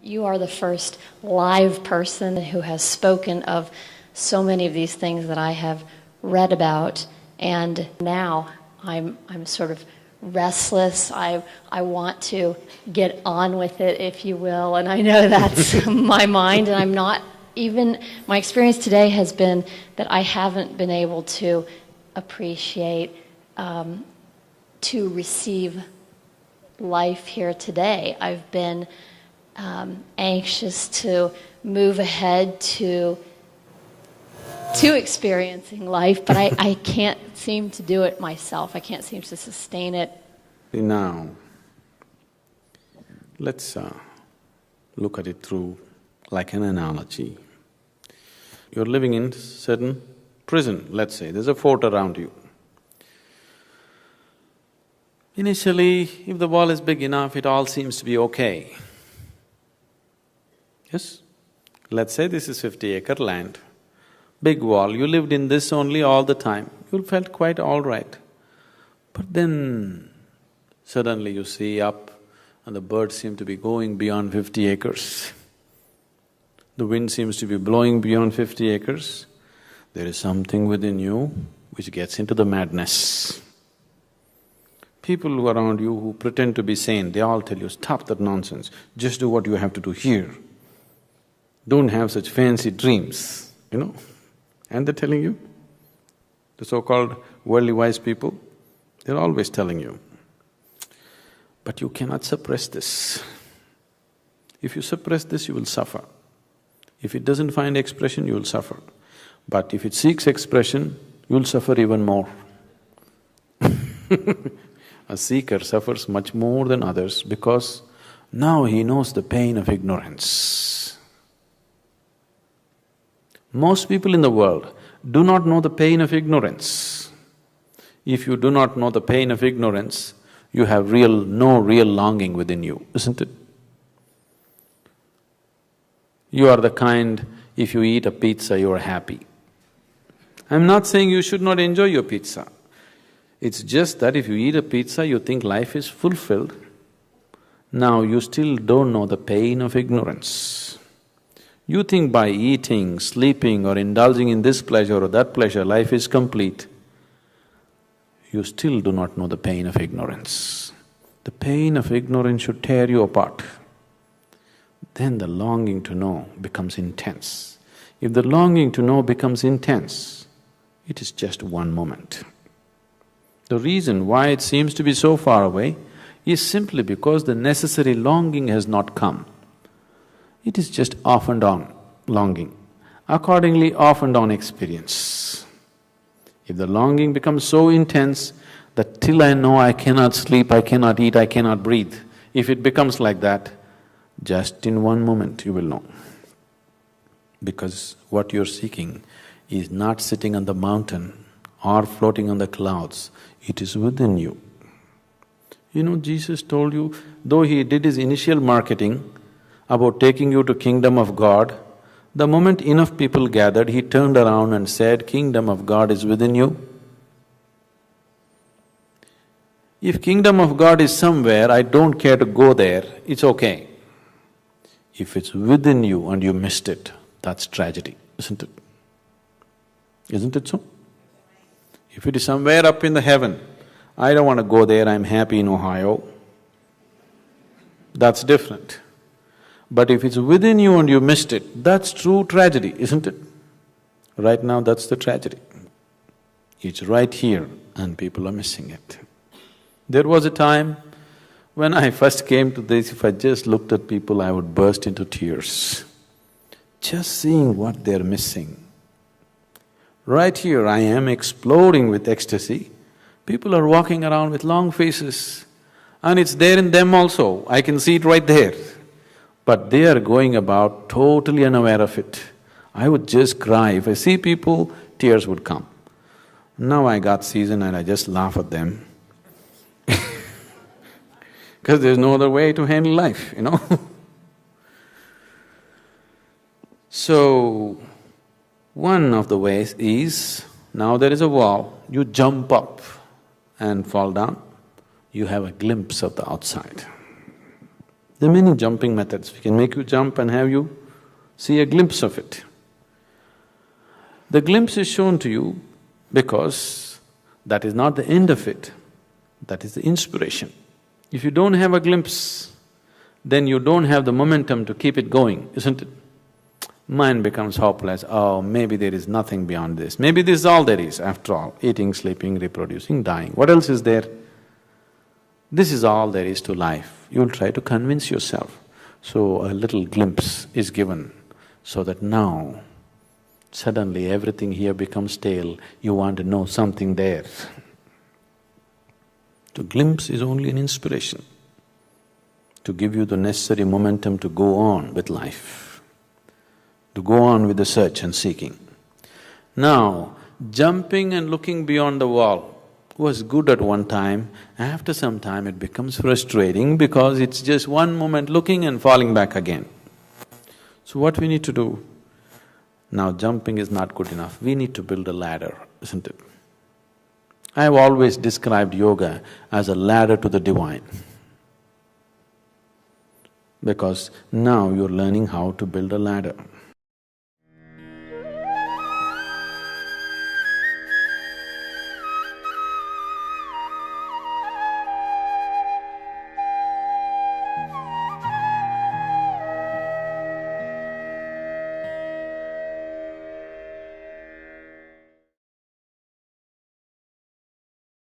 you are the first live person who has spoken of so many of these things that I have read about, and now I'm sort of restless. I want to get on with it, if you will, and I know that's my mind, and I'm not even, my experience today has been that I haven't been able to appreciate, to receive life here today. I've been anxious to move ahead to experiencing life, but I can't seem to do it myself. I can't seem to sustain it. Now, let's look at it through like an analogy. You're living in certain prison, let's say, there's a fort around you. Initially, if the wall is big enough, it all seems to be okay. Yes? Let's say this is 50-acre land, big wall, you lived in this only all the time, you felt quite all right. But then, suddenly you see up and the birds seem to be going beyond 50 acres. The wind seems to be blowing beyond 50 acres. There is something within you which gets into the madness. People who are around you who pretend to be sane, they all tell you, stop that nonsense, just do what you have to do here. Don't have such fancy dreams, you know. And they're telling you, the so-called worldly wise people, they're always telling you. But you cannot suppress this. If you suppress this, you will suffer. If it doesn't find expression, you will suffer. But if it seeks expression, you will suffer even more. A seeker suffers much more than others because now he knows the pain of ignorance. Most people in the world do not know the pain of ignorance. If you do not know the pain of ignorance, you have no real longing within you, isn't it? You are the kind, if you eat a pizza, you are happy. I'm not saying you should not enjoy your pizza. It's just that if you eat a pizza, you think life is fulfilled. Now you still don't know the pain of ignorance. You think by eating, sleeping or indulging in this pleasure or that pleasure, life is complete. You still do not know the pain of ignorance. The pain of ignorance should tear you apart. Then the longing to know becomes intense. If the longing to know becomes intense, it is just one moment. The reason why it seems to be so far away is simply because the necessary longing has not come. It is just off and on longing, accordingly off and on experience. If the longing becomes so intense that till I know I cannot sleep, I cannot eat, I cannot breathe, if it becomes like that, just in one moment you will know. Because what you're seeking is not sitting on the mountain or floating on the clouds, it is within you. You know, Jesus told you, though he did his initial marketing about taking you to kingdom of God, the moment enough people gathered, he turned around and said, kingdom of God is within you. If kingdom of God is somewhere, I don't care to go there, it's okay. If it's within you and you missed it, that's tragedy, isn't it? Isn't it so? If it is somewhere up in the heaven, I don't want to go there, I'm happy in Ohio, that's different. But if it's within you and you missed it, that's true tragedy, isn't it? Right now, that's the tragedy. It's right here and people are missing it. There was a time when I first came to this, if I just looked at people, I would burst into tears. Just seeing what they're missing. Right here, I am exploding with ecstasy. People are walking around with long faces, and it's there in them also, I can see it right there. But they are going about totally unaware of it. I would just cry. If I see people, tears would come. Now I got seasoned and I just laugh at them. Because there's no other way to handle life, you know. So, one of the ways is, now there is a wall, you jump up and fall down, you have a glimpse of the outside. There are many jumping methods. We can make you jump and have you see a glimpse of it. The glimpse is shown to you because that is not the end of it, that is the inspiration. If you don't have a glimpse, then you don't have the momentum to keep it going, isn't it? Mind becomes hopeless, oh, maybe there is nothing beyond this, maybe this is all there is after all, eating, sleeping, reproducing, dying, what else is there? This is all there is to life. You'll try to convince yourself. So a little glimpse is given so that now suddenly everything here becomes stale, you want to know something there. The glimpse is only an inspiration to give you the necessary momentum to go on with life, to go on with the search and seeking. Now, jumping and looking beyond the wall was good at one time, after some time it becomes frustrating because it's just one moment looking and falling back again. So what we need to do? Now jumping is not good enough, we need to build a ladder, isn't it? I have always described yoga as a ladder to the divine. Because now you're learning how to build a ladder.